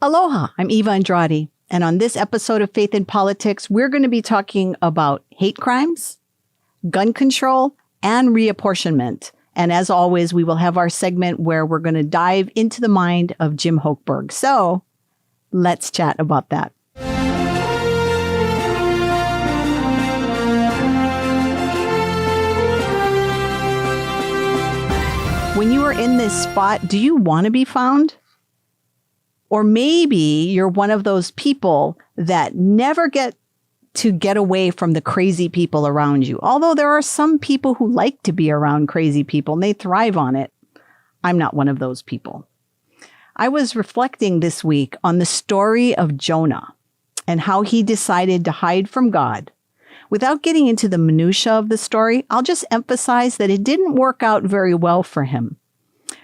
Aloha, I'm Eva Andrade, and on this episode of Faith in Politics, we're going to be talking about hate crimes, gun control, and reapportionment. And as always, we will have our segment where we're going to dive into the mind of Jim Hochberg. So let's chat about that. When you are in this spot, do you want to be found? Or maybe you're one of those people that never get away from the crazy people around you. Although there are some people who like to be around crazy people and they thrive on it. I'm not one of those people. I was reflecting this week on the story of Jonah and how he decided to hide from God. Without getting into the minutia of the story, I'll just emphasize that it didn't work out very well for him.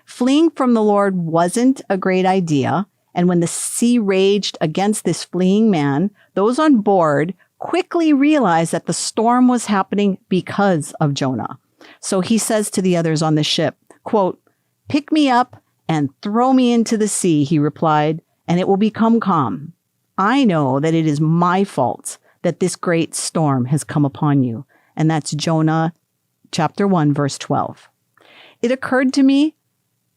Fleeing from the Lord wasn't a great idea. And when the sea raged against this fleeing man, those on board quickly realized that the storm was happening because of Jonah. So he says to the others on the ship, quote, "Pick me up and throw me into the sea," he replied, "and it will become calm. I know that it is my fault that this great storm has come upon you." And that's Jonah chapter 1, verse 12. It occurred to me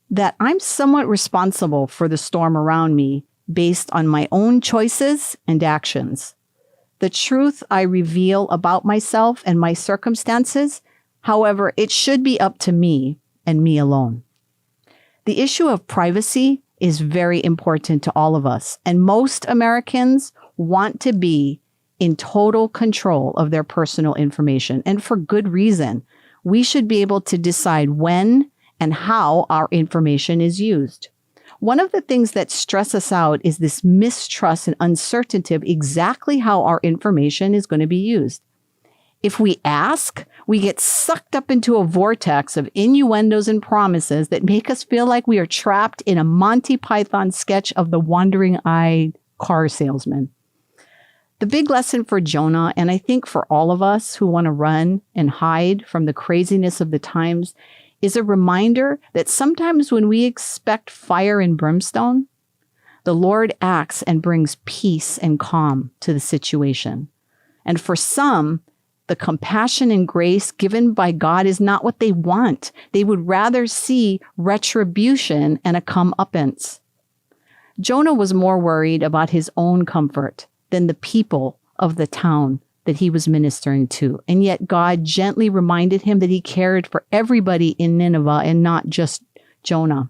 that I'm somewhat responsible for the storm around me based on my own choices and actions. The truth I reveal about myself and my circumstances, however, it should be up to me and me alone. The issue of privacy is very important to all of us, and most Americans want to be in total control of their personal information, and for good reason. We should be able to decide when and how our information is used. One of the things that stress us out is this mistrust and uncertainty of exactly how our information is going to be used. If we ask, we get sucked up into a vortex of innuendos and promises that make us feel like we are trapped in a Monty Python sketch of the wandering-eyed car salesman. The big lesson for Jonah, and I think for all of us who want to run and hide from the craziness of the times, is a reminder that sometimes when we expect fire and brimstone, the Lord acts and brings peace and calm to the situation. And for some, the compassion and grace given by God is not what they want. They would rather see retribution and a comeuppance. Jonah was more worried about his own comfort than the people of the town that he was ministering to. And yet God gently reminded him that he cared for everybody in Nineveh and not just Jonah.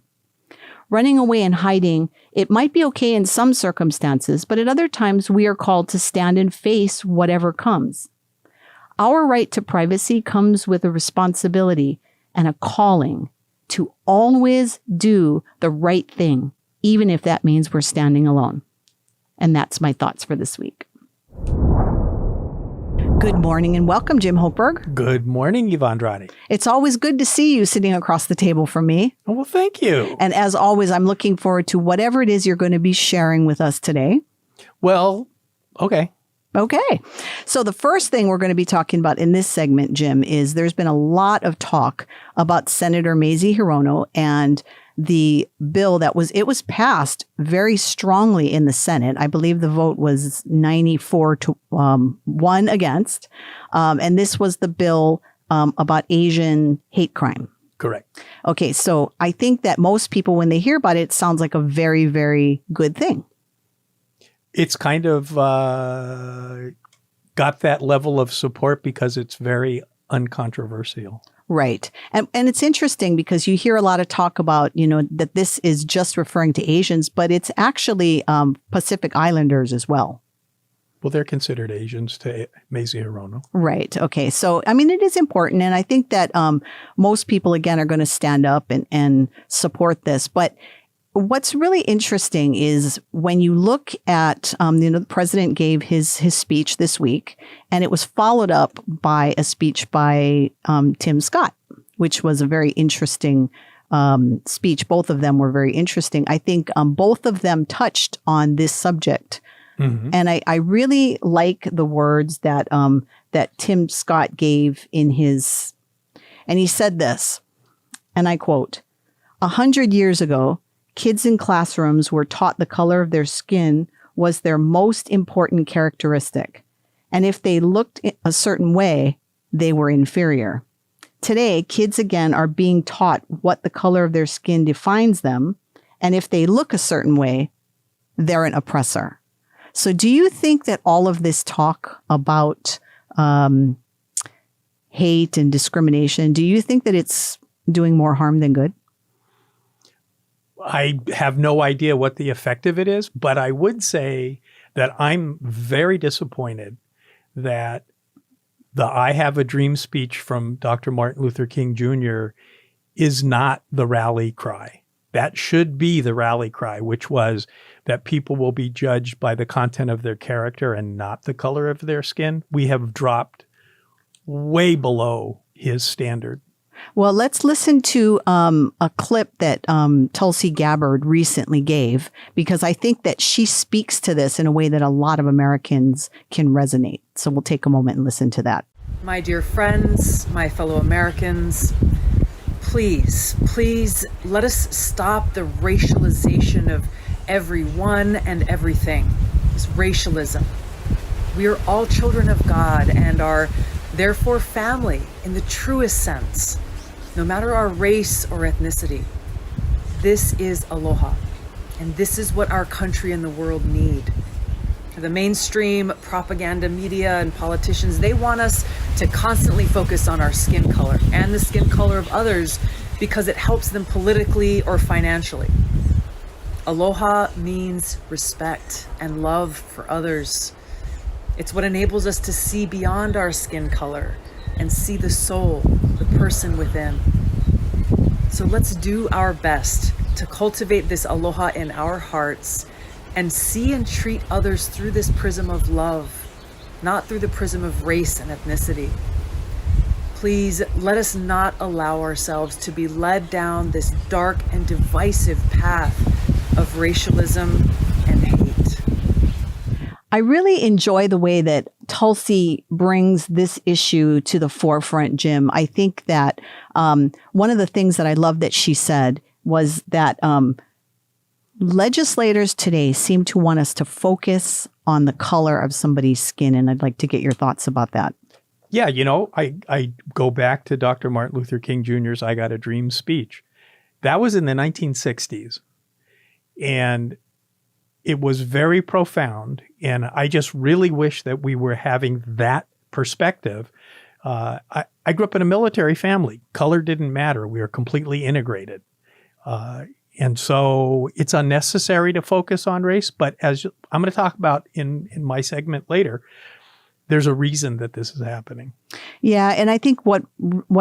Running away and hiding, it might be okay in some circumstances, but at other times we are called to stand and face whatever comes. Our right to privacy comes with a responsibility and a calling to always do the right thing, even if that means we're standing alone. And that's my thoughts for this week. Good morning and welcome, Jim Hochberg. Good morning, Eva Andrade. It's always good to see you sitting across the table from me. Oh, well, thank you. And as always, I'm looking forward to whatever it is you're going to be sharing with us today. Well, okay. Okay. So the first thing we're going to be talking about in this segment, Jim, is there's been a lot of talk about Senator Mazie Hirono and the bill that was passed very strongly in the Senate. I believe the vote was 94 to 1 against. And this was the bill about Asian hate crime. Correct. Okay. So I think that most people, when they hear about it, it sounds like a very, very good thing. It's kind of got that level of support because it's very uncontroversial. Right. And it's interesting because you hear a lot of talk about, that this is just referring to Asians, but it's actually Pacific Islanders as well. Well, they're considered Asians to Mazie Hirono. Right. Okay. So, it is important. And I think that most people, again, are going to stand up and support this. But what's really interesting is when you look at, the president gave his speech this week, and it was followed up by a speech by Tim Scott, which was a very interesting speech. Both of them were very interesting. I think both of them touched on this subject. Mm-hmm. And I really like the words that that Tim Scott gave in his, and he said this, and I quote, 100 years ago, kids in classrooms were taught the color of their skin was their most important characteristic. And if they looked a certain way, they were inferior. Today, kids again are being taught what the color of their skin defines them. And if they look a certain way, they're an oppressor. So do you think that all of this talk about hate and discrimination, do you think that it's doing more harm than good? I have no idea what the effect of it is, but I would say that I'm very disappointed that the I Have a Dream speech from Dr. Martin Luther King Jr. is not the rally cry. That should be the rally cry, which was that people will be judged by the content of their character and not the color of their skin. We have dropped way below his standard. Well, let's listen to a clip that Tulsi Gabbard recently gave, because I think that she speaks to this in a way that a lot of Americans can resonate. So we'll take a moment and listen to that. My dear friends, my fellow Americans, please let us stop the racialization of everyone and everything. It's racialism. We are all children of God and are therefore family in the truest sense, no matter our race or ethnicity. This is aloha, and this is what our country and the world need. The mainstream propaganda media and politicians, they want us to constantly focus on our skin color and the skin color of others because it helps them politically or financially. Aloha means respect and love for others. It's what enables us to see beyond our skin color and see the soul, the person within. So let's do our best to cultivate this aloha in our hearts and see and treat others through this prism of love, not through the prism of race and ethnicity. Please let us not allow ourselves to be led down this dark and divisive path of racialism and hate. I really enjoy the way that Tulsi brings this issue to the forefront, Jim. I think that one of the things that I love that she said was that legislators today seem to want us to focus on the color of somebody's skin. And I'd like to get your thoughts about that. Yeah, I go back to Dr. Martin Luther King Jr.'s I Got a Dream speech. That was in the 1960s. And it was very profound. And I just really wish that we were having that perspective. I grew up in a military family. Color didn't matter. We were completely integrated. And so it's unnecessary to focus on race. But as I'm going to talk about in my segment later, there's a reason that this is happening. Yeah. And I think what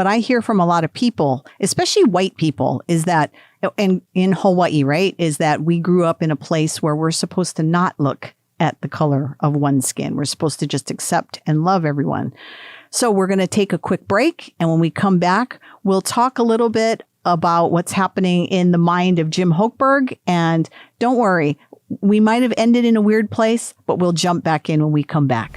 I hear from a lot of people, especially white people, is that, and in Hawaii, right, is that we grew up in a place where we're supposed to not look at the color of one's skin. We're supposed to just accept and love everyone. So we're going to take a quick break. And when we come back, we'll talk a little bit about what's happening in the mind of Jim Hochberg. And don't worry, we might have ended in a weird place, but we'll jump back in when we come back.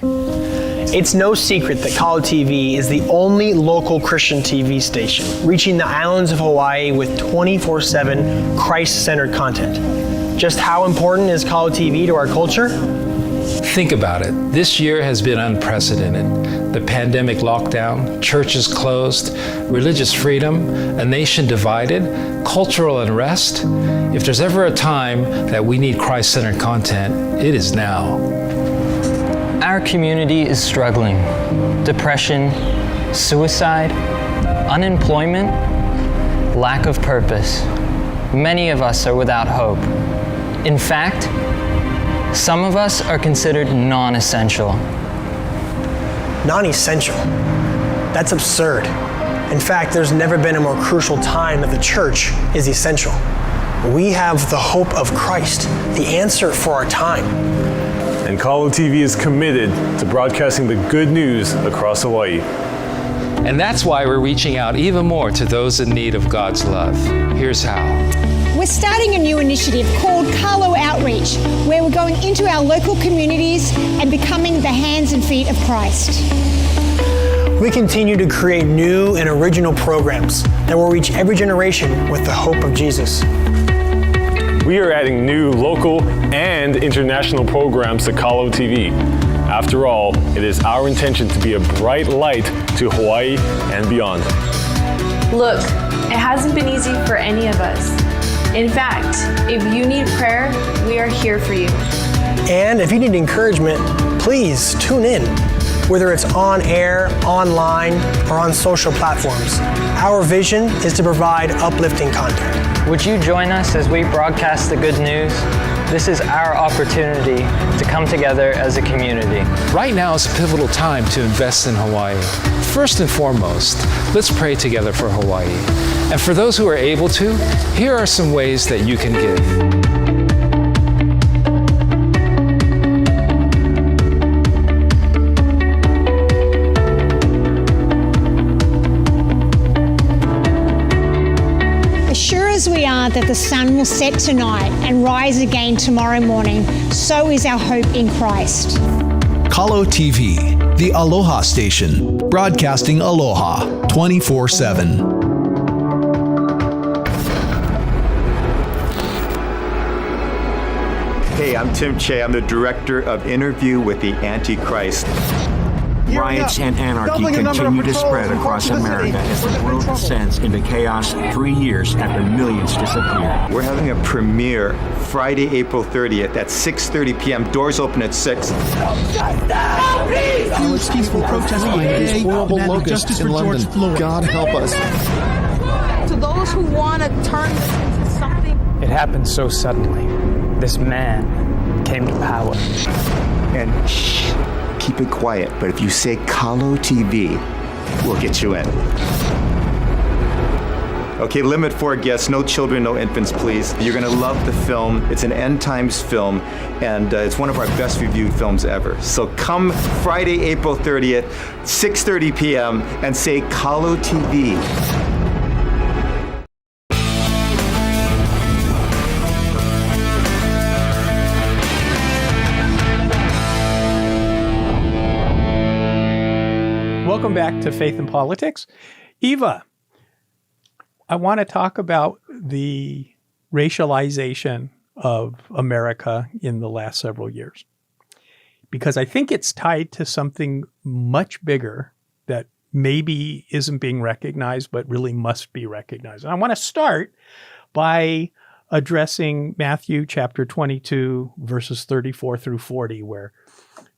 It's no secret that Kalo TV is the only local Christian TV station reaching the islands of Hawaii with 24/7 Christ-centered content. Just how important is Kalo TV to our culture? Think about it. This year has been unprecedented. The pandemic lockdown, churches closed, religious freedom, a nation divided, cultural unrest. If there's ever a time that we need Christ-centered content, it is now. Our community is struggling. Depression, suicide, unemployment, lack of purpose. Many of us are without hope. In fact, some of us are considered non-essential. Non-essential? That's absurd. In fact, there's never been a more crucial time that the church is essential. We have the hope of Christ, the answer for our time. And Kalo TV is committed to broadcasting the good news across Hawaii. And that's why we're reaching out even more to those in need of God's love. Here's how. We're starting a new initiative called Kalo Outreach, where we're going into our local communities and becoming the hands and feet of Christ. We continue to create new and original programs that will reach every generation with the hope of Jesus. we are adding new local and international programs to Kalo TV. After all, it is our intention to be a bright light to Hawaii and beyond. Look, it hasn't been easy for any of us. In fact, if you need prayer, we are here for you. And if you need encouragement, please tune in, whether it's on air, online, or on social platforms. Our vision is to provide uplifting content. Would you join us as we broadcast the good news? This is our opportunity to come together as a community. Right now is a pivotal time to invest in Hawaii. First and foremost, let's pray together for Hawaii. And for those who are able to, here are some ways that you can give. As we are that the sun will set tonight and rise again tomorrow morning, so is our hope in Christ. Kalo TV, the Aloha station, broadcasting Aloha 24/7. Hey, I'm Tim Che. I'm the director of Interview with the Antichrist. Riots and anarchy continue to spread across America as the world descends into chaos 3 years after millions disappear. We're having a premiere Friday, April 30th at 6:30 p.m. Doors open at 6. Peaceful protesting against horrible locusts in London. God help us. To those who want to turn this into something. It happened so suddenly. This man came to power. And shh. Keep it quiet, but if you say Kalo TV, we'll get you in. Okay, limit 4 guests, no children, no infants, please. You're gonna love the film. It's an end times film, and it's one of our best reviewed films ever. So come Friday, April 30th, 6:30 p.m., and say Kalo TV. Welcome back to Faith and Politics. Eva, I want to talk about the racialization of America in the last several years, because I think it's tied to something much bigger that maybe isn't being recognized, but really must be recognized. And I want to start by addressing Matthew chapter 22, verses 34 through 40, where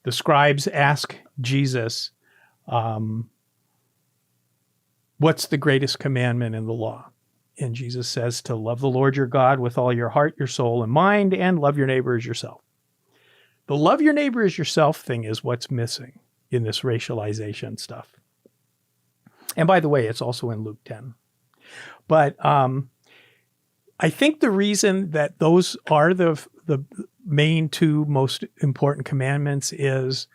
the scribes ask Jesus, what's the greatest commandment in the law? And Jesus says to love the Lord your God with all your heart, your soul, and mind, and love your neighbor as yourself. The love your neighbor as yourself thing is what's missing in this racialization stuff. And by the way, it's also in Luke 10. But I think the reason that those are the main two most important commandments is,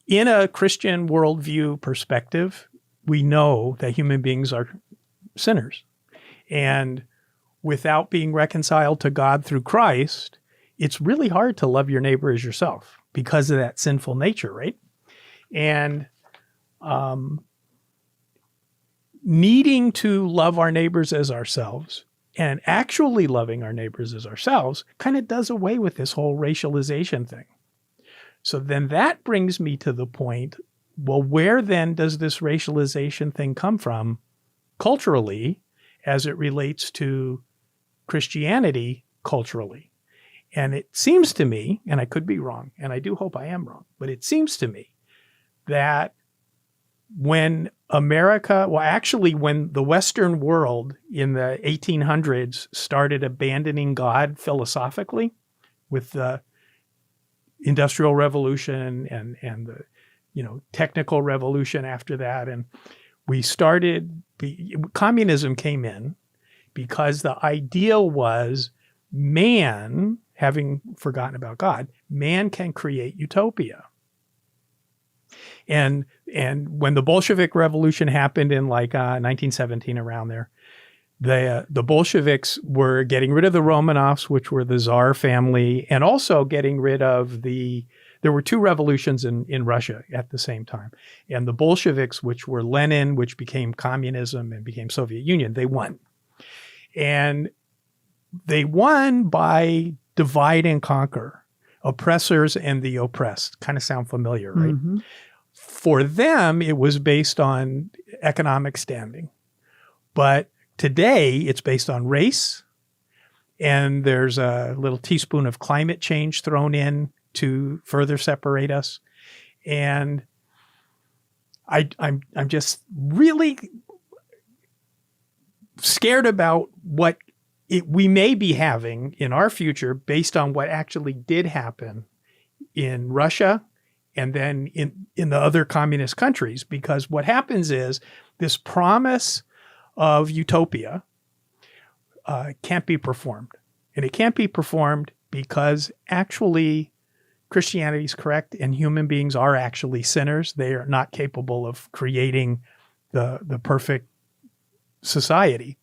in a Christian worldview perspective, we know that human beings are sinners. And without being reconciled to God through Christ, it's really hard to love your neighbor as yourself because of that sinful nature, right? And needing to love our neighbors as ourselves and actually loving our neighbors as ourselves kind of does away with this whole racialization thing. So then that brings me to the point, well, where then does this racialization thing come from culturally as it relates to Christianity culturally? And it seems to me, and I could be wrong, and I do hope I am wrong, but it seems to me that when America, well, actually when the Western world in the 1800s started abandoning God philosophically with the Industrial Revolution and the technical revolution after that, and we started, communism came in because the idea was man, having forgotten about God, man can create utopia. And when the Bolshevik Revolution happened in 1917, around there, the Bolsheviks were getting rid of the Romanovs, which were the Tsar family, and also getting rid of there were two revolutions in Russia at the same time. And the Bolsheviks, which were Lenin, which became communism and became Soviet Union, they won. And they won by divide and conquer, oppressors and the oppressed. Kind of sound familiar, right? Mm-hmm. For them, it was based on economic standing. But today, it's based on race, and there's a little teaspoon of climate change thrown in to further separate us. And I'm just really scared about what we may be having in our future based on what actually did happen in Russia and then in the other communist countries. Because what happens is this promise of utopia can't be performed. And it can't be performed because actually Christianity is correct and human beings are actually sinners. They are not capable of creating the perfect society.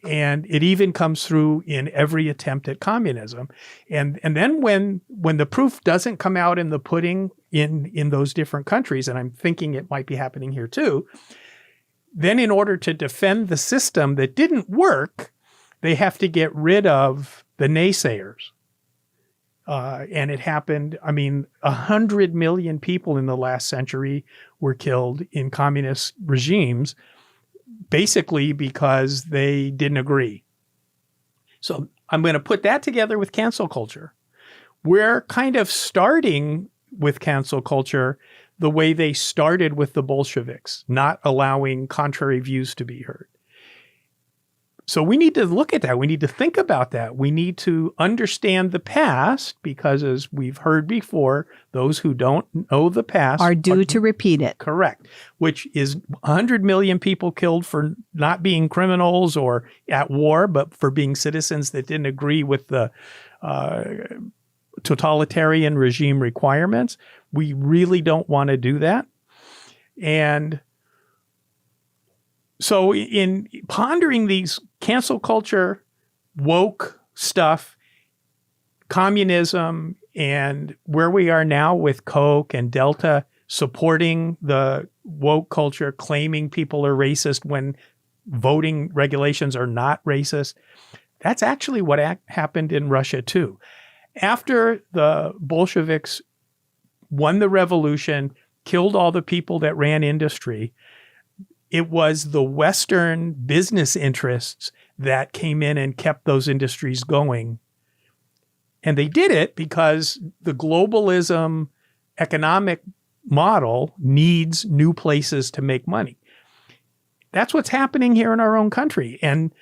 And it even comes through in every attempt at communism. And then when the proof doesn't come out in the pudding in those different countries, and I'm thinking it might be happening here too, then in order to defend the system that didn't work, they have to get rid of the naysayers. And it happened, 100 million people in the last century were killed in communist regimes, basically because they didn't agree. So I'm going to put that together with cancel culture. We're kind of starting with cancel culture the way they started with the Bolsheviks, not allowing contrary views to be heard. So we need to look at that. We need to think about that. We need to understand the past because, as we've heard before, those who don't know the past are due to repeat it. Correct. Which is 100 million people killed for not being criminals or at war, but for being citizens that didn't agree with the totalitarian regime requirements. We really don't want to do that. And so in pondering these cancel culture, woke stuff, communism, and where we are now with Coke and Delta supporting the woke culture, claiming people are racist when voting regulations are not racist, that's actually what happened in Russia too. After the Bolsheviks won the revolution, killed all the people that ran industry, it was the Western business interests that came in and kept those industries going. And they did it because the globalism economic model needs new places to make money. That's what's happening here in our own country. And,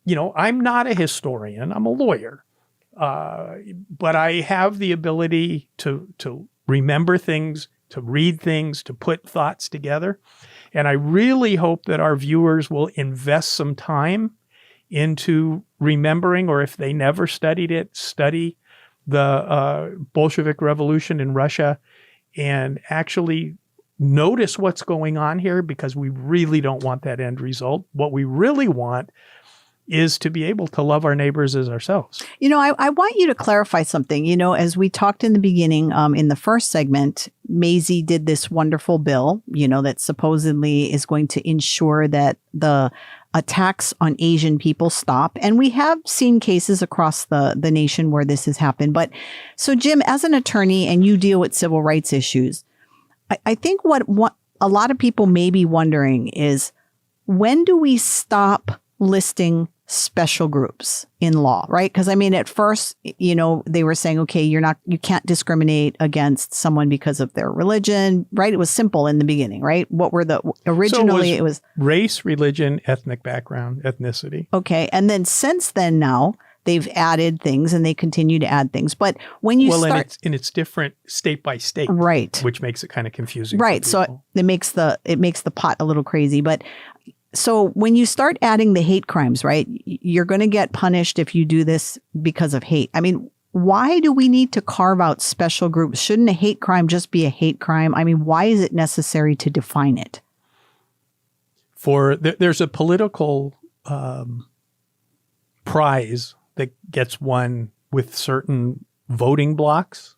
I'm not a historian, I'm a lawyer. But I have the ability to remember things, to read things, to put thoughts together. And I really hope that our viewers will invest some time into remembering, or if they never studied it, study the Bolshevik Revolution in Russia and actually notice what's going on here, because we really don't want that end result. What we really want is to be able to love our neighbors as ourselves. I want you to clarify something. As we talked in the beginning, in the first segment, Maisie did this wonderful bill, that supposedly is going to ensure that the attacks on Asian people stop. And we have seen cases across the nation where this has happened. But so, Jim, as an attorney, and you deal with civil rights issues, I think what a lot of people may be wondering is, when do we stop listing special groups in law, right? Because at first, they were saying, okay, you can't discriminate against someone because of their religion, right? It was simple in the beginning, right? What were originally it was race, religion, ethnic background, ethnicity. Okay. And then since then now they've added things and they continue to add things. But when you start, and it's different state by state, right? Which makes it kind of confusing. Right. So it makes the pot a little crazy, but so when you start adding the hate crimes, right, you're going to get punished if you do this because of hate. Why do we need to carve out special groups? Shouldn't a hate crime just be a hate crime? Why is it necessary to define it? There's a political prize that gets won with certain voting blocks,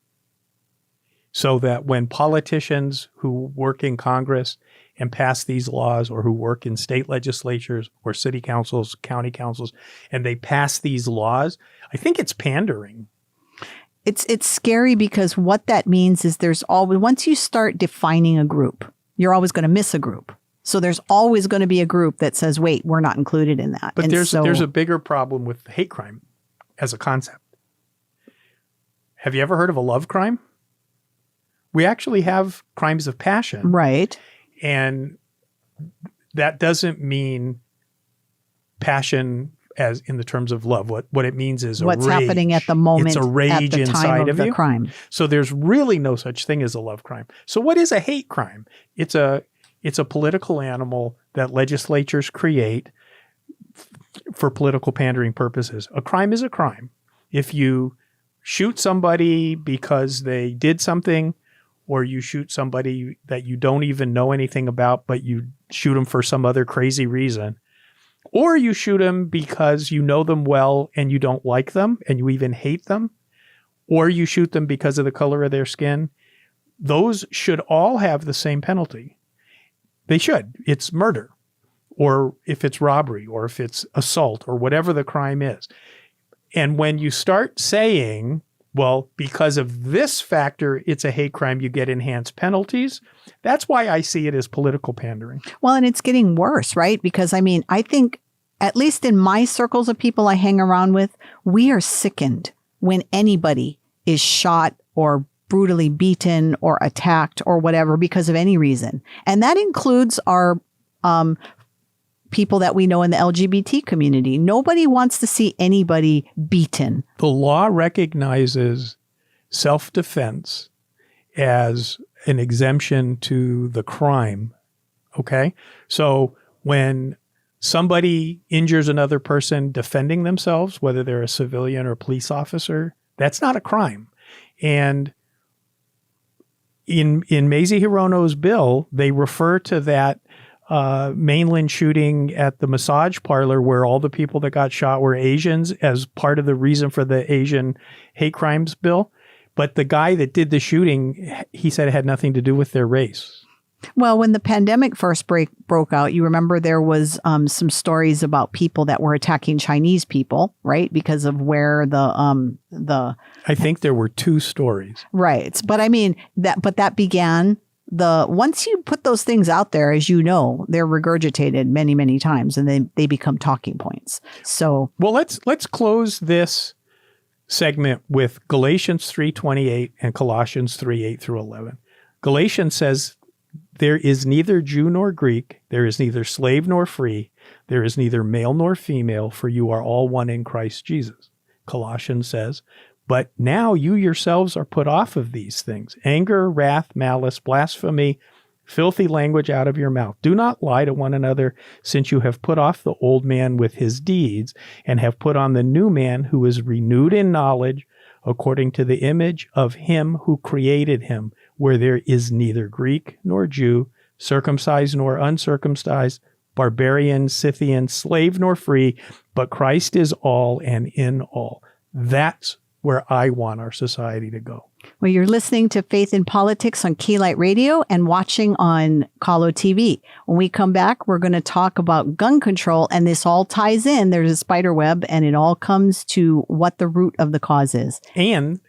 so that when politicians who work in Congress and pass these laws, or who work in state legislatures or city councils, county councils, and they pass these laws, I think it's pandering. It's scary because what that means is there's always, once you start defining a group, you're always going to miss a group. So there's always going to be a group that says, wait, we're not included in that. But there's a bigger problem with hate crime as a concept. Have you ever heard of a love crime? We actually have crimes of passion. Right. And that doesn't mean passion as in the terms of love. What it means is what's a rage. happening at the moment, it's a rage at the inside time of the you. crime. So there's really no such thing as a love crime. So what is a hate crime? It's a political animal that legislatures create for political pandering purposes. A crime is a crime. If you shoot somebody because they did something, or you shoot somebody that you don't even know anything about, but you shoot them for some other crazy reason, or you shoot them because you know them well and you don't like them and you even hate them, or you shoot them because of the color of their skin, those should all have the same penalty. They should. It's murder, or if it's robbery, or if it's assault, or whatever the crime is. And when you start saying, well, because of this factor, it's a hate crime, you get enhanced penalties, that's why I see it as political pandering. Well, and it's getting worse, right? Because, I mean, I think, at least in my circles of people I hang around with, we are sickened when anybody is shot or brutally beaten or attacked or whatever because of any reason. And that includes our people that we know in the LGBT community. Nobody wants to see anybody beaten. The law recognizes self-defense as an exemption to the crime. Okay? So when somebody injures another person defending themselves, whether they're a civilian or police officer, that's not a crime. And in Mazie Hirono's bill, they refer to that mainland shooting at the massage parlor where all the people that got shot were Asians as part of the reason for the Asian hate crimes bill. But the guy that did the shooting, he said it had nothing to do with their race. Well, when the pandemic first broke out, you remember there was some stories about people that were attacking Chinese people, right? Because of where the I think there were 2 stories. Right. But I mean, that began once you put those things out there, as you know, they're regurgitated many, many times, and they become talking points. So, well, let's close this segment with Galatians 3:28 and Colossians 3:8 through 11. Galatians says, there is neither Jew nor Greek, there is neither slave nor free, there is neither male nor female, for you are all one in Christ Jesus. Colossians says, but now you yourselves are put off of these things: anger, wrath, malice, blasphemy, filthy language out of your mouth. Do not lie to one another, since you have put off the old man with his deeds, and have put on the new man, who is renewed in knowledge according to the image of him who created him, where there is neither Greek nor Jew, circumcised nor uncircumcised, barbarian, Scythian, slave nor free, but Christ is all and in all. That's where I want our society to go. Well, you're listening to Faith in Politics on Keylight Radio and watching on Kahlo TV. When we come back, we're going to talk about gun control, and this all ties in. There's a spider web, and it all comes to what the root of the cause is. And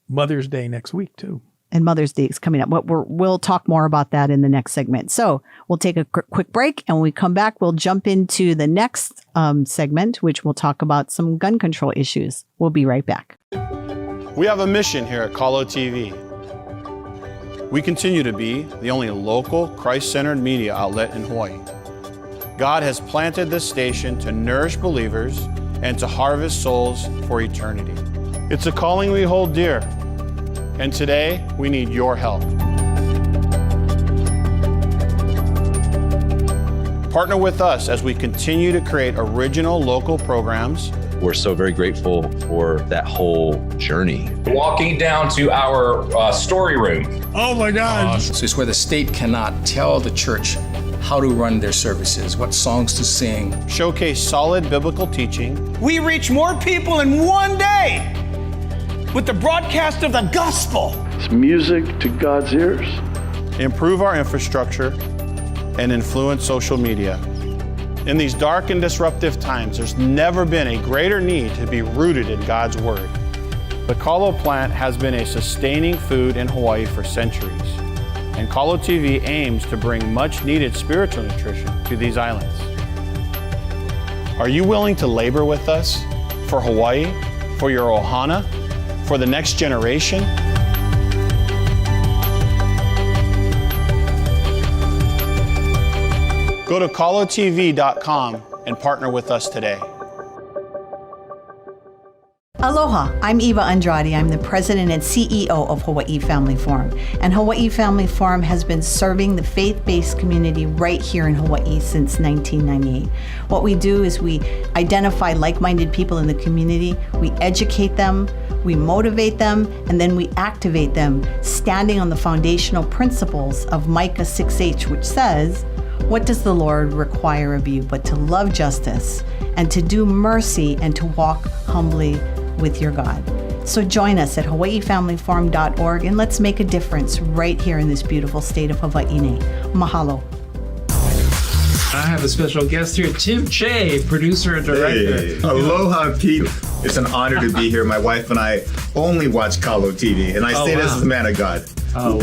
Mother's Day next week, too. And Mother's Day is coming up. We'll talk more about that in the next segment. So we'll take a quick break, and when we come back, we'll jump into the next segment, which will talk about some gun control issues. We'll be right back. We have a mission here at Kahlo TV. We continue to be the only local Christ-centered media outlet in Hawaii. God has planted this station to nourish believers and to harvest souls for eternity. It's a calling we hold dear, and today we need your help. Partner with us as we continue to create original local programs. We're so very grateful for that whole journey. Walking down to our story room. Oh my God. So it's where the state cannot tell the church how to run their services, what songs to sing. Showcase solid biblical teaching. We reach more people in one day with the broadcast of the gospel. It's music to God's ears. Improve our infrastructure and influence social media. In these dark and disruptive times, there's never been a greater need to be rooted in God's Word. The kalo plant has been a sustaining food in Hawaii for centuries, and Kalo TV aims to bring much-needed spiritual nutrition to these islands. Are you willing to labor with us for Hawaii, for your ohana, for the next generation? Go to kalotv.com and partner with us today. Aloha, I'm Eva Andrade. I'm the president and CEO of Hawaii Family Forum. And Hawaii Family Forum has been serving the faith-based community right here in Hawaii since 1998. What we do is we identify like-minded people in the community, we educate them, we motivate them, and then we activate them, standing on the foundational principles of Micah 6:8, which says, "What does the Lord require of you but to love justice and to do mercy and to walk humbly with your God?" So join us at hawaiifamilyforum.org and let's make a difference right here in this beautiful state of Hawaii. Mahalo. I have a special guest here, Tim Che, producer and director. Hey, aloha, Pete. It's an honor to be here. My wife and I only watch Kalo TV, and I say this as a man of God.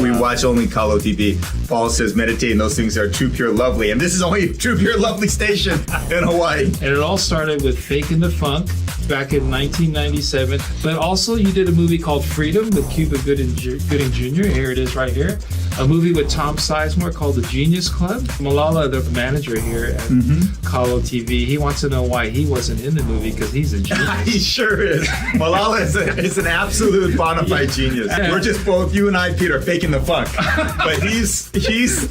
We watch only Kalo TV. Paul says meditate, and those things are true, pure, lovely. And this is only a true, pure, lovely station in Hawaii. And it all started with Faking the Funk back in 1997. But also you did a movie called Freedom with Cuba Gooding Jr. Here it is right here. A movie with Tom Sizemore called The Genius Club. Malala, the manager here at Kalo TV, he wants to know why he wasn't in the movie because he's a genius. He sure is. Malala is an absolute bona fide genius. We're just both, you and I, Peter, faking the funk. But he's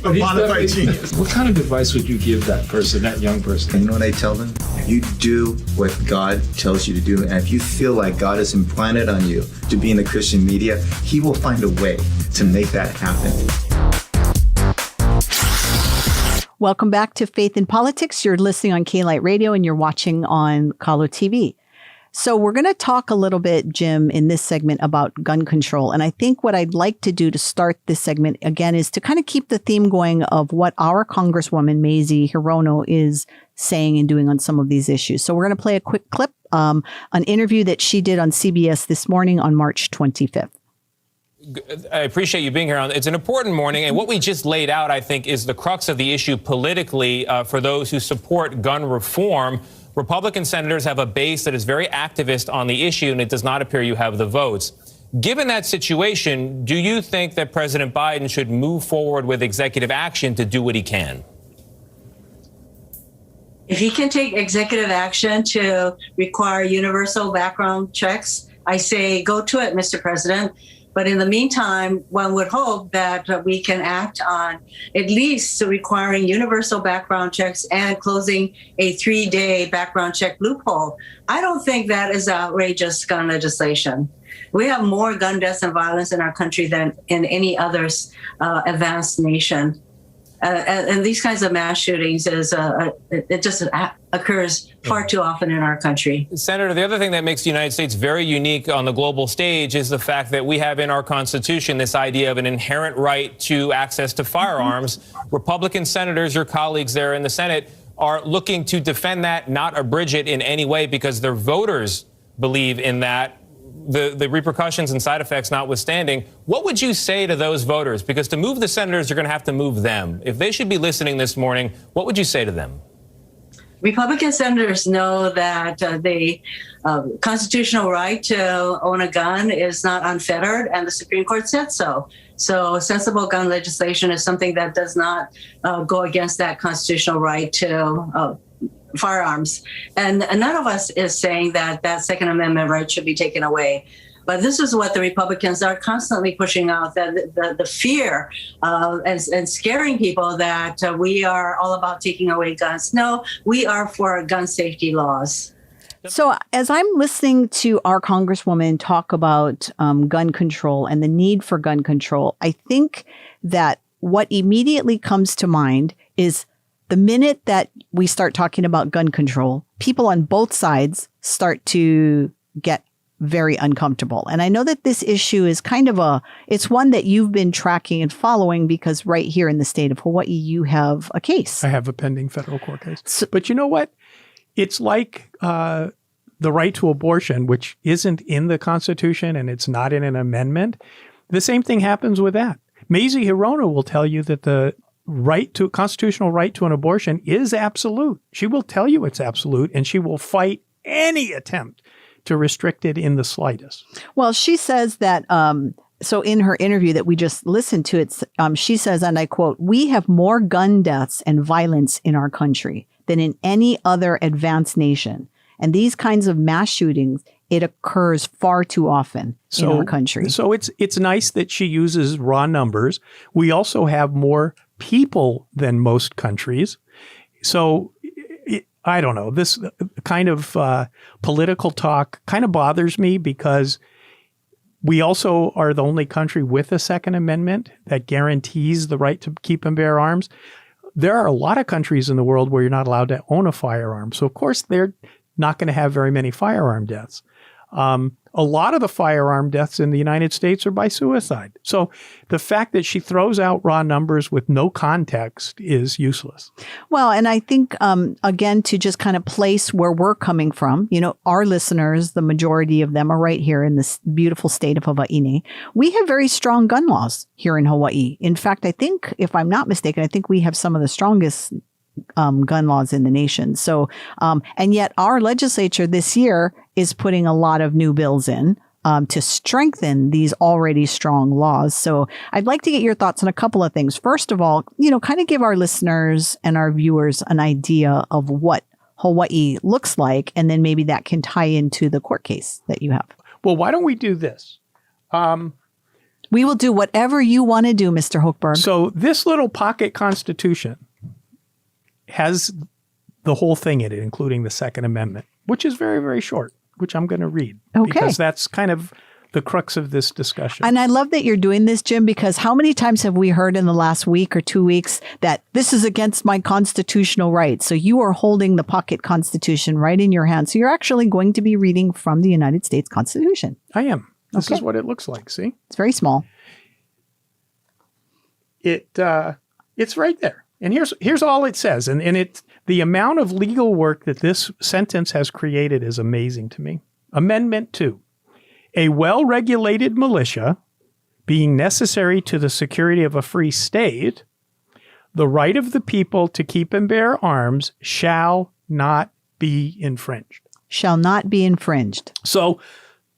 a bona fide genius. What kind of advice would you give that person, that young person? You know what I tell them? You do what God tells you to do. And if you feel like God has implanted on you to be in the Christian media, He will find a way to make that happen. Welcome back to Faith in Politics. You're listening on K-Light Radio and you're watching on Kalo TV. So we're going to talk a little bit, Jim, in this segment about gun control. And I think what I'd like to do to start this segment again is to kind of keep the theme going of what our Congresswoman, Mazie Hirono, is saying and doing on some of these issues. So we're going to play a quick clip, an interview that she did on CBS this morning on March 25th. I appreciate you being here. It's an important morning, and what we just laid out, I think, is the crux of the issue politically for those who support gun reform. Republican senators have a base that is very activist on the issue, and it does not appear you have the votes. Given that situation, do you think that President Biden should move forward with executive action to do what he can? If he can take executive action to require universal background checks, I say go to it, Mr. President. But in the meantime, one would hope that we can act on at least requiring universal background checks and closing a 3-day background check loophole. I don't think that is outrageous gun legislation. We have more gun deaths and violence in our country than in any other advanced nation. And these kinds of mass shootings, it just occurs far too often in our country. Senator, the other thing that makes the United States very unique on the global stage is the fact that we have in our Constitution this idea of an inherent right to access to firearms. Republican senators, your colleagues there in the Senate, are looking to defend that, not abridge it in any way, because their voters believe in that. The repercussions and side effects notwithstanding, what would you say to those voters? Because to move the senators, you're going to have to move them. If they should be listening this morning, what would you say to them? Republican senators know that the constitutional right to own a gun is not unfettered, and the Supreme Court said so. So sensible gun legislation is something that does not go against that constitutional right to firearms. And none of us is saying that that Second Amendment right should be taken away. But this is what the Republicans are constantly pushing out, the fear and scaring people that we are all about taking away guns. No, we are for gun safety laws. So as I'm listening to our Congresswoman talk about gun control and the need for gun control, I think that what immediately comes to mind is the minute that we start talking about gun control, people on both sides start to get very uncomfortable. And I know that this issue is it's one that you've been tracking and following because right here in the state of Hawaii, you have a case. I have a pending federal court case. But you know what? It's like the right to abortion, which isn't in the Constitution and it's not in an amendment. The same thing happens with that. Mazie Hirono will tell you that the constitutional right to an abortion is absolute. She will tell you it's absolute, and she will fight any attempt to restrict it in the slightest. Well, she says that, so in her interview that we just listened to, she says, and I quote, "We have more gun deaths and violence in our country than in any other advanced nation. And these kinds of mass shootings, it occurs far too often in our country." So it's nice that she uses raw numbers. We also have more people than most countries. So I don't know. This kind of political talk kind of bothers me because we also are the only country with a Second Amendment that guarantees the right to keep and bear arms. There are a lot of countries in the world where you're not allowed to own a firearm. So, of course, they're not going to have very many firearm deaths. A lot of the firearm deaths in the United States are by suicide. So the fact that she throws out raw numbers with no context is useless. Well, and I think, again, to just kind of place where we're coming from, our listeners, the majority of them are right here in this beautiful state of Hawaii. We have very strong gun laws here in Hawaii. In fact, I think, if I'm not mistaken, I think we have some of the strongest gun laws in the nation. So, and yet our legislature this year is putting a lot of new bills in to strengthen these already strong laws. So I'd like to get your thoughts on a couple of things. First of all, kind of give our listeners and our viewers an idea of what Hawaii looks like, and then maybe that can tie into the court case that you have. Well, why don't we do this? We will do whatever you want to do, Mr. Hochberg. So this little pocket constitution has the whole thing in it, including the Second Amendment, which is very, very short, which I'm going to read. Okay. Because that's kind of the crux of this discussion. And I love that you're doing this, Jim, because how many times have we heard in the last week or 2 weeks that this is against my constitutional rights? So you are holding the pocket constitution right in your hand. So you're actually going to be reading from the United States Constitution. I am. This is what it looks like. See? It's very small. It's right there. And here's all it says. And the amount of legal work that this sentence has created is amazing to me. Amendment 2. A well-regulated militia being necessary to the security of a free state, the right of the people to keep and bear arms shall not be infringed. Shall not be infringed. So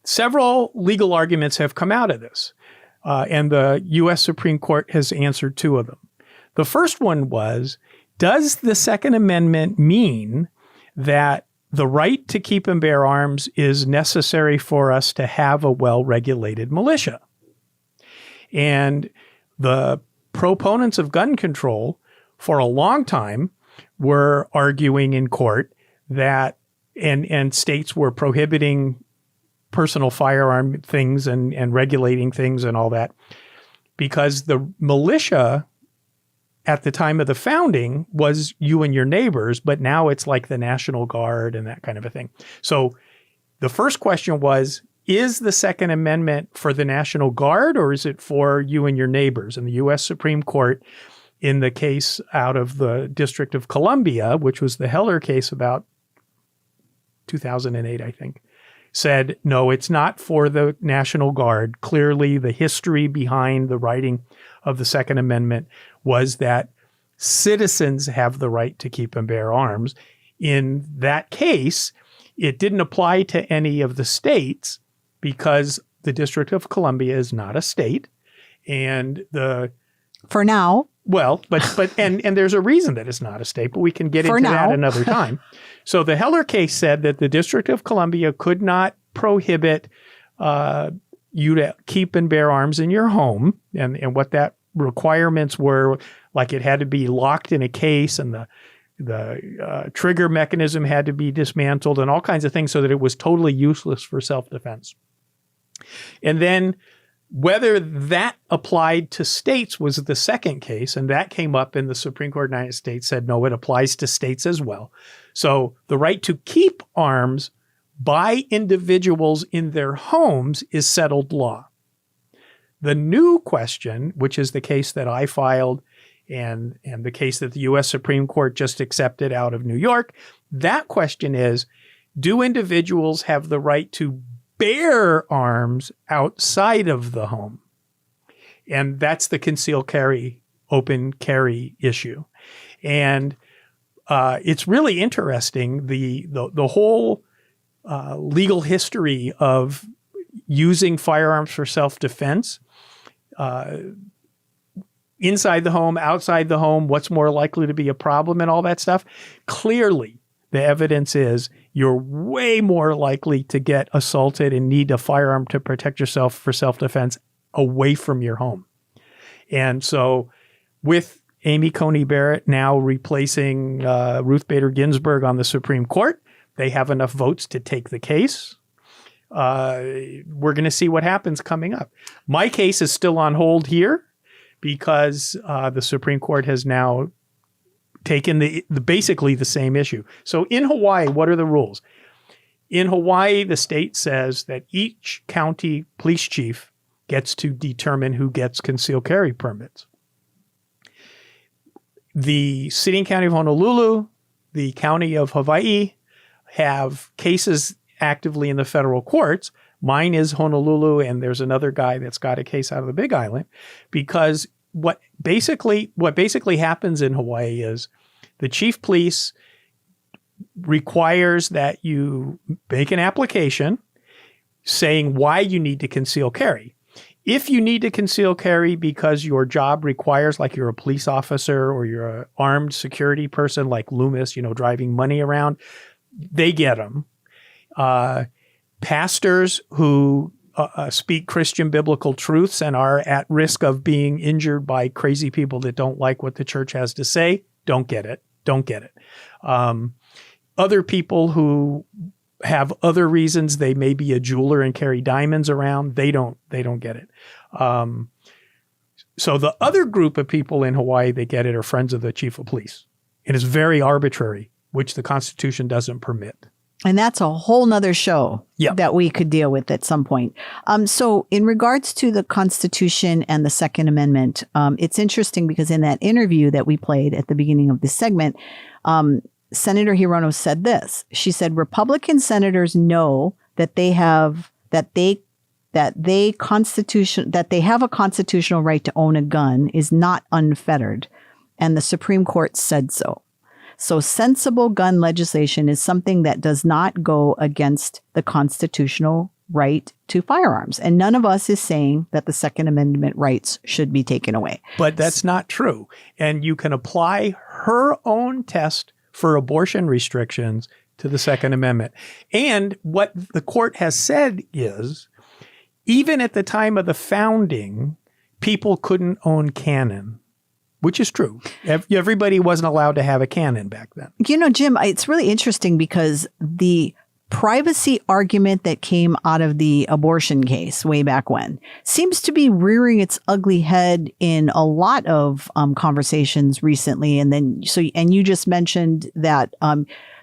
several legal arguments have come out of this. And the U.S. Supreme Court has answered 2 of them. The first one was, does the Second Amendment mean that the right to keep and bear arms is necessary for us to have a well-regulated militia? And the proponents of gun control for a long time were arguing in court that, and states were prohibiting personal firearm things and regulating things and all that, because the militia at the time of the founding was you and your neighbors, but now it's like the National Guard and that kind of a thing. So the first question was, is the Second Amendment for the National Guard or is it for you and your neighbors? And the U.S. Supreme Court, in the case out of the District of Columbia, which was the Heller case about 2008, I think, said, no, it's not for the National Guard. Clearly, the history behind the writing of the Second Amendment was that citizens have the right to keep and bear arms. In that case, it didn't apply to any of the states because the District of Columbia is not a state. And for now. Well, but there's a reason that it's not a state, but we can get into that another time. So the Heller case said that the District of Columbia could not prohibit you to keep and bear arms in your home, and what that requirements were, like it had to be locked in a case and the trigger mechanism had to be dismantled and all kinds of things so that it was totally useless for self-defense. And then whether that applied to states was the second case, and that came up in the Supreme Court of the United States, said, no, it applies to states as well. So the right to keep arms by individuals in their homes is settled law. The new question, which is the case that I filed and the case that the U.S. Supreme Court just accepted out of New York, that question is, do individuals have the right to bear arms outside of the home? And that's the concealed carry, open carry issue. And it's really interesting, the whole legal history of using firearms for self-defense, inside the home, outside the home, what's more likely to be a problem and all that stuff. Clearly, the evidence is you're way more likely to get assaulted and need a firearm to protect yourself for self-defense away from your home. And so with Amy Coney Barrett now replacing Ruth Bader Ginsburg on the Supreme Court, they have enough votes to take the case. We're going to see what happens coming up. My case is still on hold here because the Supreme Court has now taken basically the same issue. So in Hawaii, what are the rules? In Hawaii, the state says that each county police chief gets to determine who gets concealed carry permits. The city and county of Honolulu, the county of Hawaii have cases actively in the federal courts. Mine is Honolulu, and there's another guy that's got a case out of the Big Island, because what basically happens in Hawaii is the chief police requires that you make an application saying why you need to conceal carry. If you need to conceal carry because your job requires, like you're a police officer or you're an armed security person like Loomis, driving money around, they get them. Pastors who speak Christian biblical truths and are at risk of being injured by crazy people that don't like what the church has to say, don't get it. Other people who have other reasons, they may be a jeweler and carry diamonds around, they don't get it. So the other group of people in Hawaii that get it are friends of the chief of police. It is very arbitrary, which the Constitution doesn't permit. And that's a whole nother show that we could deal with at some point. So in regards to the Constitution and the Second Amendment, it's interesting because in that interview that we played at the beginning of this segment, Senator Hirono said this. She said, Republican senators know that they have a constitutional right to own a gun is not unfettered, and the Supreme Court said so. So sensible gun legislation is something that does not go against the constitutional right to firearms. And none of us is saying that the Second Amendment rights should be taken away. But that's not true. And you can apply her own test for abortion restrictions to the Second Amendment. And what the court has said is, even at the time of the founding, people couldn't own cannon. Which is true. Everybody wasn't allowed to have a cannon back then. Jim, it's really interesting because the privacy argument that came out of the abortion case way back when seems to be rearing its ugly head in a lot of conversations recently. And you just mentioned that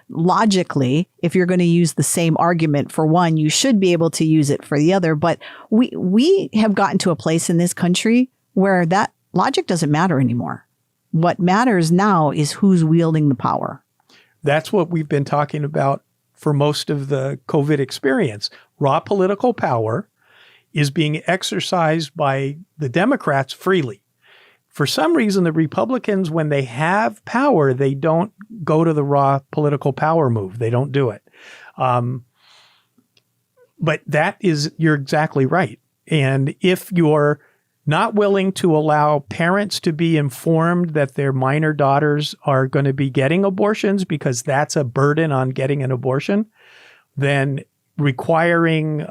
logically, if you're going to use the same argument for one, you should be able to use it for the other. But we have gotten to a place in this country where that logic doesn't matter anymore. What matters now is who's wielding the power. That's what we've been talking about for most of the COVID experience. Raw political power is being exercised by the Democrats freely. For some reason, the Republicans, when they have power, they don't go to the raw political power move. They don't do it. But you're exactly right. And if you're not willing to allow parents to be informed that their minor daughters are going to be getting abortions because that's a burden on getting an abortion, then requiring,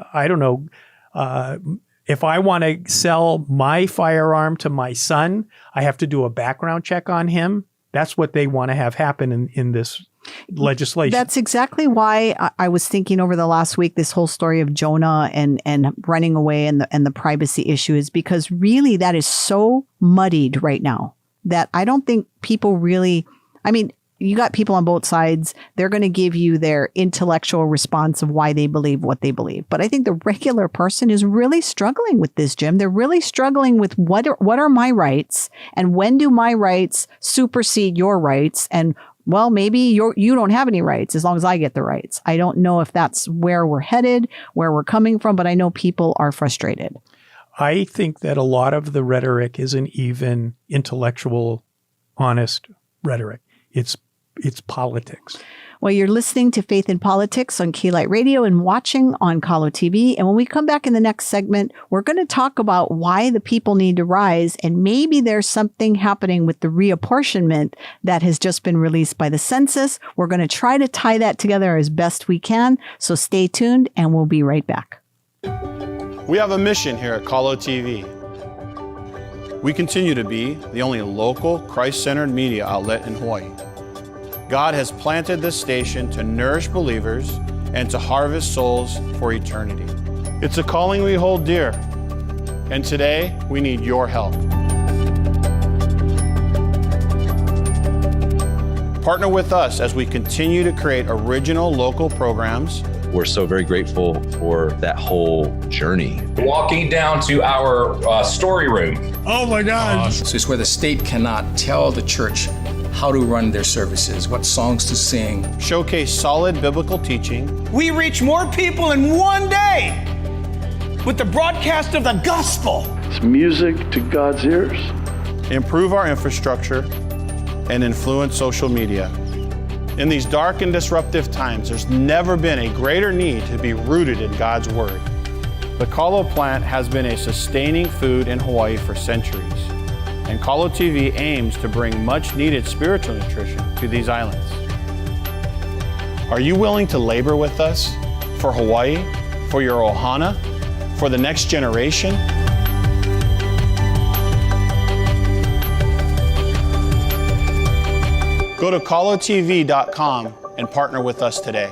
if I want to sell my firearm to my son, I have to do a background check on him. That's what they want to have happen in this legislation. That's exactly why I was thinking over the last week, this whole story of Jonah and running away and the privacy issue is because really that is so muddied right now that I don't think people really, you got people on both sides. They're going to give you their intellectual response of why they believe what they believe. But I think the regular person is really struggling with this, Jim. They're really struggling with what are my rights, and when do my rights supersede your rights? And well, maybe you don't have any rights as long as I get the rights. I don't know if that's where we're headed, where we're coming from, but I know people are frustrated. I think that a lot of the rhetoric isn't even intellectual, honest rhetoric. It's politics. Well, you're listening to Faith in Politics on Keylight Radio and watching on Kahlo TV. And when we come back in the next segment, we're going to talk about why the people need to rise. And maybe there's something happening with the reapportionment that has just been released by the census. We're going to try to tie that together as best we can. So stay tuned and we'll be right back. We have a mission here at Kahlo TV. We continue to be the only local Christ-centered media outlet in Hawaii. God has planted this station to nourish believers and to harvest souls for eternity. It's a calling we hold dear, and today we need your help. Partner with us as we continue to create original local programs. We're so very grateful for that whole journey. Walking down to our story room. Oh my God. So it's where the state cannot tell the church how to run their services, what songs to sing. Showcase solid biblical teaching. We reach more people in one day with the broadcast of the gospel. It's music to God's ears. Improve our infrastructure and influence social media. In these dark and disruptive times, there's never been a greater need to be rooted in God's Word. The Kahlo plant has been a sustaining food in Hawaii for centuries, and Kahlo TV aims to bring much-needed spiritual nutrition to these islands. Are you willing to labor with us for Hawaii, for your ohana, for the next generation? Go to kahlotv.com and partner with us today.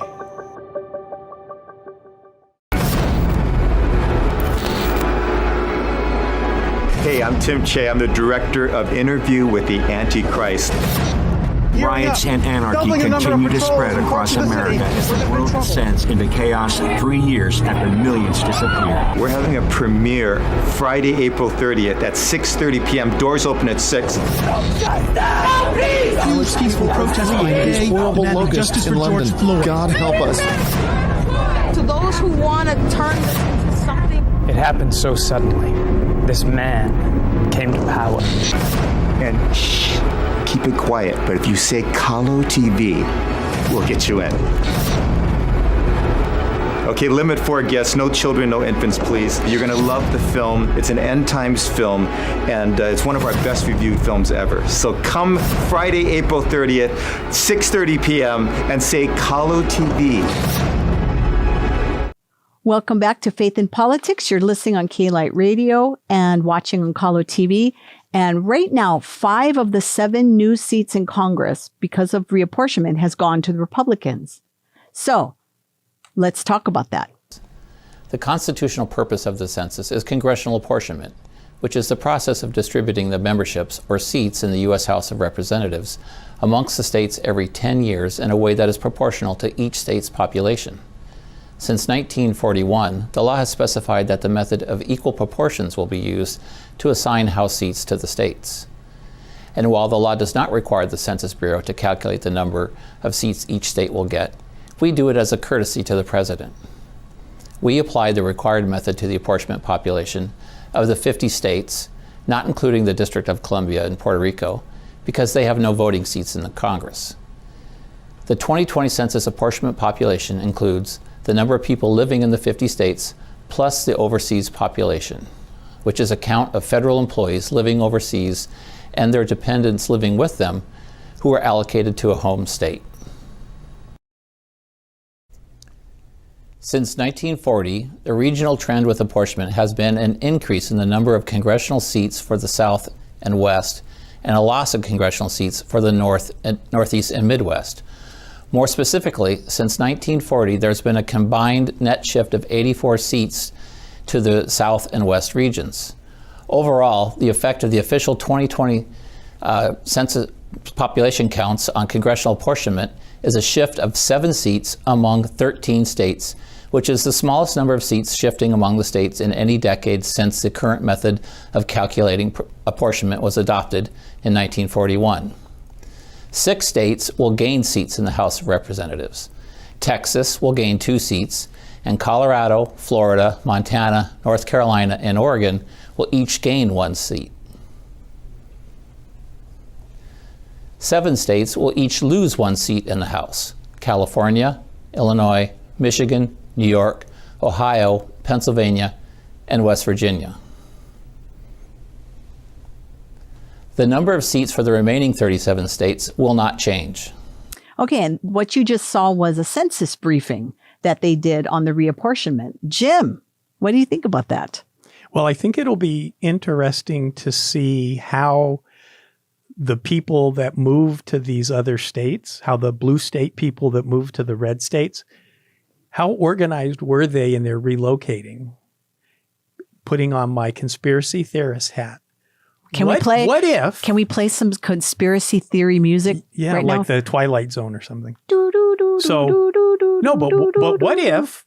Hey, I'm Tim Che. I'm the director of Interview with the Antichrist. Riots and anarchy continue to spread across America as the world descends into chaos 3 years after millions disappear. We're having a premiere Friday, April 30th at 6:30 p.m. Doors open at 6. Alex peaceful protesting against horrible locusts in London. God help us. To those who want to turn this into something. It happened so suddenly. This man came to power. And shh, keep it quiet, but if you say Kahlo TV, we'll get you in. Okay, limit 4 guests, no children, no infants, please. You're gonna love the film. It's an end times film, and it's one of our best reviewed films ever. So come Friday, April 30th, 6:30 p.m. and say Kahlo TV. Welcome back to Faith in Politics. You're listening on Keylight Radio and watching on Kahlo TV. And right now, 5 of the 7 new seats in Congress, because of reapportionment, has gone to the Republicans. So let's talk about that. The constitutional purpose of the census is congressional apportionment, which is the process of distributing the memberships or seats in the U.S. House of Representatives amongst the states every 10 years in a way that is proportional to each state's population. Since 1941, the law has specified that the method of equal proportions will be used to assign House seats to the states. And while the law does not require the Census Bureau to calculate the number of seats each state will get, we do it as a courtesy to the President. We apply the required method to the apportionment population of the 50 states, not including the District of Columbia and Puerto Rico, because they have no voting seats in the Congress. The 2020 census apportionment population includes the number of people living in the 50 states plus the overseas population, which is a count of federal employees living overseas and their dependents living with them who are allocated to a home state. Since 1940, the regional trend with apportionment has been an increase in the number of congressional seats for the South and West and a loss of congressional seats for the North and Northeast and Midwest. More specifically, since 1940, there's been a combined net shift of 84 seats to the South and West regions. Overall, the effect of the official 2020 census population counts on congressional apportionment is a shift of 7 seats among 13 states, which is the smallest number of seats shifting among the states in any decade since the current method of calculating apportionment was adopted in 1941. 6 states will gain seats in the House of Representatives. Texas will gain 2 seats, and Colorado, Florida, Montana, North Carolina, and Oregon will each gain 1 seat. 7 states will each lose 1 seat in the House: California, Illinois, Michigan, New York, Ohio, Pennsylvania, and West Virginia. The number of seats for the remaining 37 states will not change. Okay, and what you just saw was a census briefing that they did on the reapportionment. Jim, what do you think about that? Well, I think it'll be interesting to see how the people that move to these other states, how the blue state people that move to the red states, how organized were they in their relocating? Putting on my conspiracy theorist hat. What if? Can we play some conspiracy theory music? Yeah, right like now? the Twilight Zone or something. So, but what if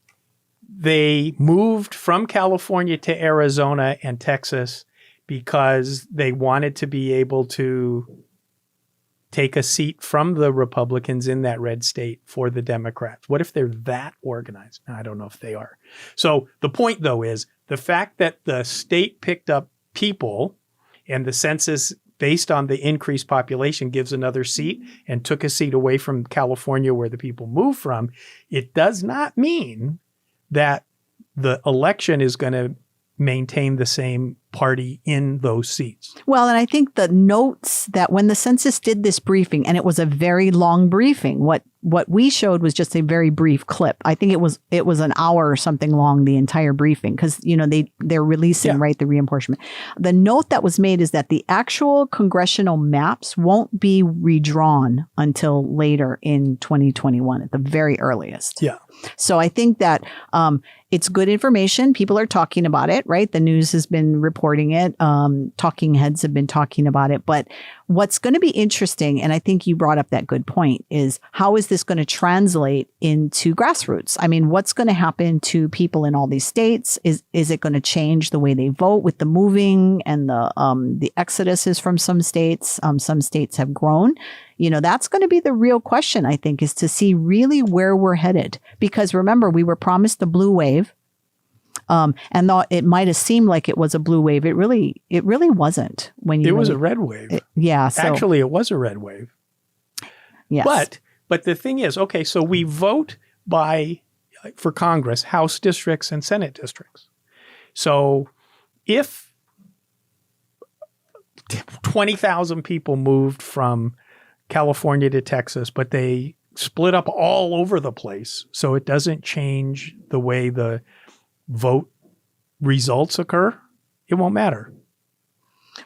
they moved from California to Arizona and Texas because they wanted to be able to take a seat from the Republicans in that red state for the Democrats? What if they're that organized? Now, I don't know if they are. So the point, though, is the fact that the state picked up people and the census based on the increased population gives another seat and took a seat away from California where the people moved from, it does not mean that the election is going to maintain the same party in those seats. Well, and I think the notes that when the census did this briefing, and it was a very long briefing, what we showed was just a very brief clip. I think it was an hour or something long, the entire briefing, because they're releasing the reapportionment. The note that was made is that the actual congressional maps won't be redrawn until later in 2021 at the very earliest. Yeah. So I think that it's good information. People are talking about it, right? The news has been reporting it. Talking heads have been talking about it. But what's going to be interesting, and I think you brought up that good point, is how is this going to translate into grassroots? I mean, what's going to happen to people in all these states? Is it going to change the way they vote with the moving and the exoduses from some states? Some states have grown. That's going to be the real question, I think, is to see really where we're headed. Because remember, we were promised the blue wave. And though it might have seemed like it was a blue wave, it really wasn't. It was a red wave. Actually, it was a red wave. Yes. But the thing is, okay, so we vote for Congress, House districts and Senate districts. So if 20,000 people moved from California to Texas, but they split up all over the place, so it doesn't change the way the vote results occur, it won't matter.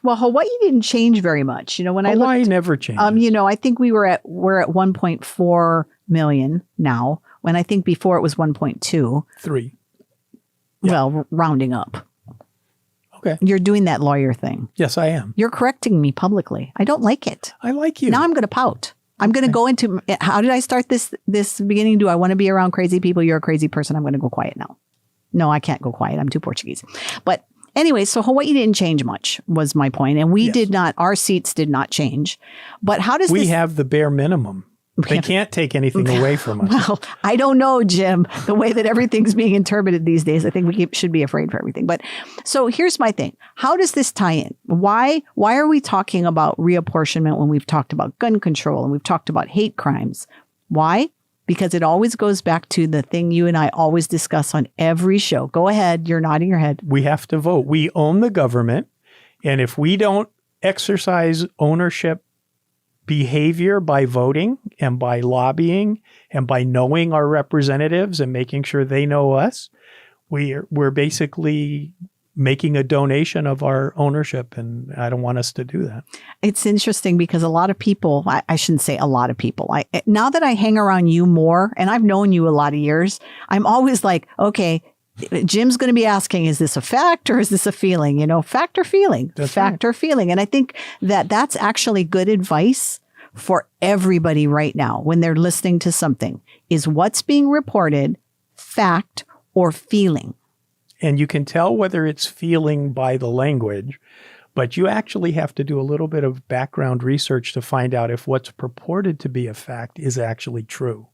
Well, Hawaii didn't change very much. Hawaii never changed. I think we're at 1.4 million now, when I think before it was 1.2. 3. Yeah. Well, rounding up. Okay. You're doing that lawyer thing. Yes, I am. You're correcting me publicly. I don't like it. I like you. Now I'm going to pout. I'm going to go into, how did I start this beginning? Do I want to be around crazy people? You're a crazy person. I'm going to go quiet now. No, I can't go quiet. I'm too Portuguese. But anyway, so Hawaii didn't change much, was my point. And we did not, our seats did not change. But how does we have the bare minimum. They can't take anything away from us. Well, I don't know, Jim, the way that everything's being interpreted these days. I think we should be afraid for everything. But so here's my thing. How does this tie in? Why are we talking about reapportionment when we've talked about gun control and we've talked about hate crimes? Why? Because it always goes back to the thing you and I always discuss on every show. Go ahead. You're nodding your head. We have to vote. We own the government. And if we don't exercise ownership behavior by voting and by lobbying and by knowing our representatives and making sure they know us, we're basically making a donation of our ownership, and I don't want us to do that. It's interesting because a lot of people, I shouldn't say a lot of people, now that I hang around you more, and I've known you a lot of years, I'm always like, okay, Jim's going to be asking, is this a fact or is this a feeling? Fact or feeling? Fact or feeling. And I think that that's actually good advice for everybody right now when they're listening to something is what's being reported, fact or feeling. And you can tell whether it's feeling by the language, but you actually have to do a little bit of background research to find out if what's purported to be a fact is actually true.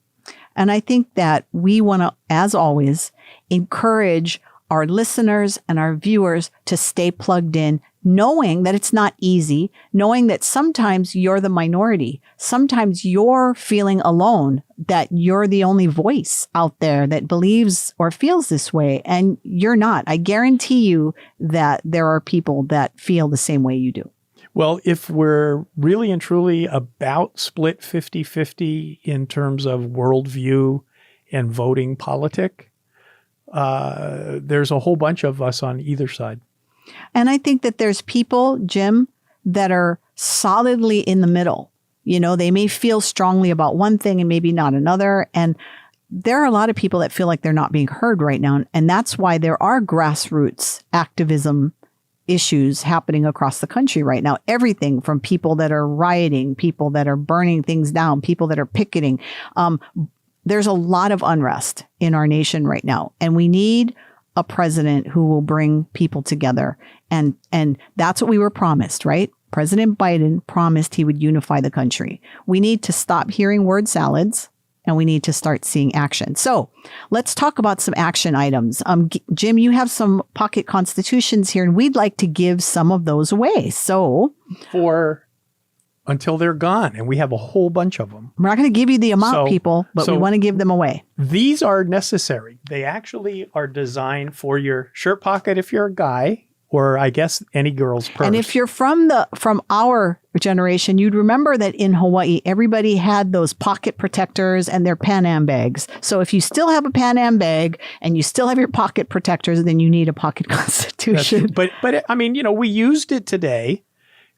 And I think that we want to, as always, encourage our listeners and our viewers to stay plugged in, knowing that it's not easy, knowing that sometimes you're the minority. Sometimes you're feeling alone, that you're the only voice out there that believes or feels this way, and you're not. I guarantee you that there are people that feel the same way you do. Well, if we're really and truly about split 50-50 in terms of worldview and voting politic, there's a whole bunch of us on either side. And I think that there's people, Jim, that are solidly in the middle. You know, they may feel strongly about one thing and maybe not another. And there are a lot of people that feel like they're not being heard right now. And that's why there are grassroots activism issues happening across the country right now. Everything from people that are rioting, people that are burning things down, people that are picketing. There's a lot of unrest in our nation right now. And we need a president who will bring people together. And that's what we were promised, right? President Biden promised he would unify the country. We need to stop hearing word salads and we need to start seeing action. So let's talk about some action items. Jim, you have some pocket constitutions here and we'd like to give some of those away. So until they're gone, and we have a whole bunch of them. We're not going to give you the amount, people, but we want to give them away. These are necessary. They actually are designed for your shirt pocket if you're a guy, or I guess any girl's purse. And if you're from our generation, you'd remember that in Hawaii, everybody had those pocket protectors and their Pan Am bags. So if you still have a Pan Am bag and you still have your pocket protectors, then you need a pocket constitution. But I mean, we used it today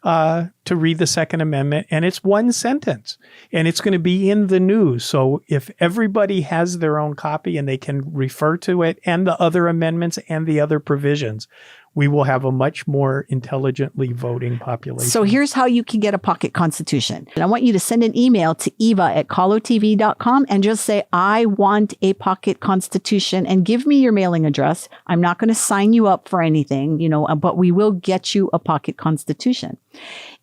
to read the Second Amendment, and it's one sentence, and it's going to be in the news. So if everybody has their own copy and they can refer to it and the other amendments and the other provisions, we will have a much more intelligently voting population. So here's how you can get a pocket constitution. And I want you to send an email to eva@kalotv.com and just say, I want a pocket constitution, and give me your mailing address. I'm not going to sign you up for anything, but we will get you a pocket constitution.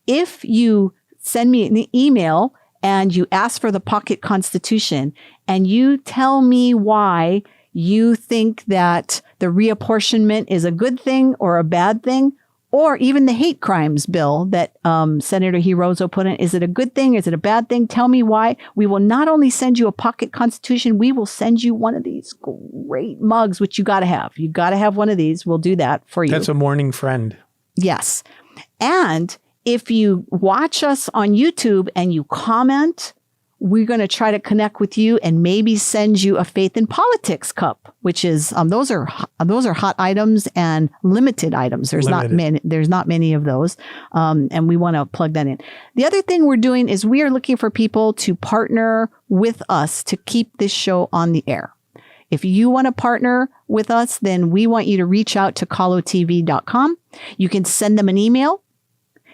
If you send me an email and you ask for the pocket constitution and you tell me why you think that the reapportionment is a good thing or a bad thing, or even the hate crimes bill that Senator Hirozo put in, is it a good thing? Is it a bad thing? Tell me why. We will not only send you a pocket constitution, we will send you one of these great mugs, which you got to have. You got to have one of these. We'll do that for you. That's a morning friend. Yes. And if you watch us on YouTube and you comment, we're going to try to connect with you and maybe send you a Faith in Politics cup, which is those are hot items and limited items. There's not many of those, and we want to plug that in. The other thing we're doing is we are looking for people to partner with us to keep this show on the air. If you want to partner with us, then we want you to reach out to kalotv.com. You can send them an email.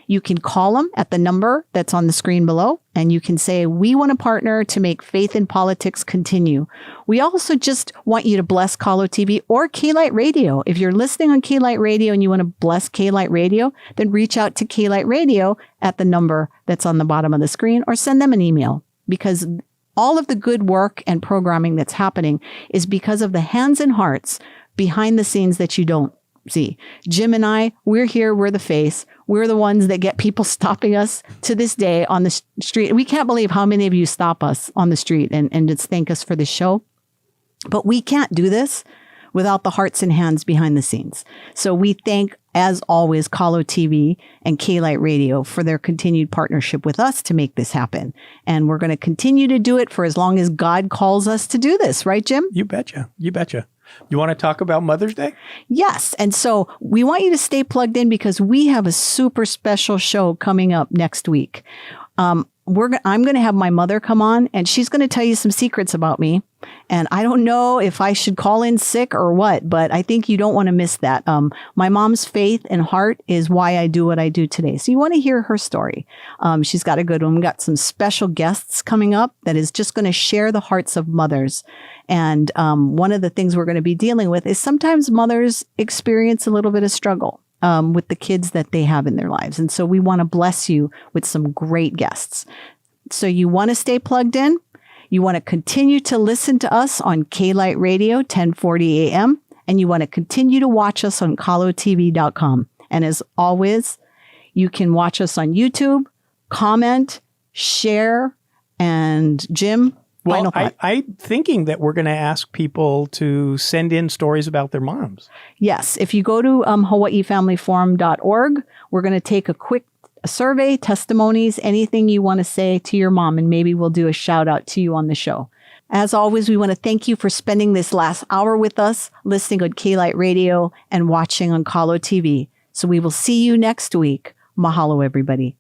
You can call them at the number that's on the screen below, and you can say, we want to partner to make Faith in Politics continue. We also just want you to bless Kalo TV or K-Light Radio. If you're listening on K-Light Radio and you want to bless K-Light Radio, then reach out to K-Light Radio at the number that's on the bottom of the screen, or send them an email, because all of the good work and programming that's happening is because of the hands and hearts behind the scenes that you don't see. Jim and I, we're here, we're the face. We're the ones that get people stopping us to this day on the street. We can't believe how many of you stop us on the street and just thank us for the show. But we can't do this without the hearts and hands behind the scenes. So we thank, as always, Kalo TV and K-Light Radio for their continued partnership with us to make this happen. And we're going to continue to do it for as long as God calls us to do this. Right, Jim? You betcha. You betcha. You want to talk about Mother's Day? Yes. And so we want you to stay plugged in, because we have a super special show coming up next week. I'm going to have my mother come on, and she's going to tell you some secrets about me. And I don't know if I should call in sick or what, but I think you don't want to miss that. My mom's faith and heart is why I do what I do today. So you want to hear her story. She's got a good one. We got some special guests coming up that is just going to share the hearts of mothers. And one of the things we're going to be dealing with is sometimes mothers experience a little bit of struggle with the kids that they have in their lives. And so we want to bless you with some great guests. So you want to stay plugged in. You want to continue to listen to us on K-Light Radio, 1040 AM, and you want to continue to watch us on KaloTV.com. And as always, you can watch us on YouTube, comment, share, and Jim, well, I'm thinking that we're going to ask people to send in stories about their moms. Yes. If you go to HawaiiFamilyForum.org, we're going to take a quick survey, testimonies, anything you want to say to your mom, and maybe we'll do a shout out to you on the show. As always, we want to thank you for spending this last hour with us, listening on K-Light Radio and watching on Kalo TV. So we will see you next week. Mahalo, everybody.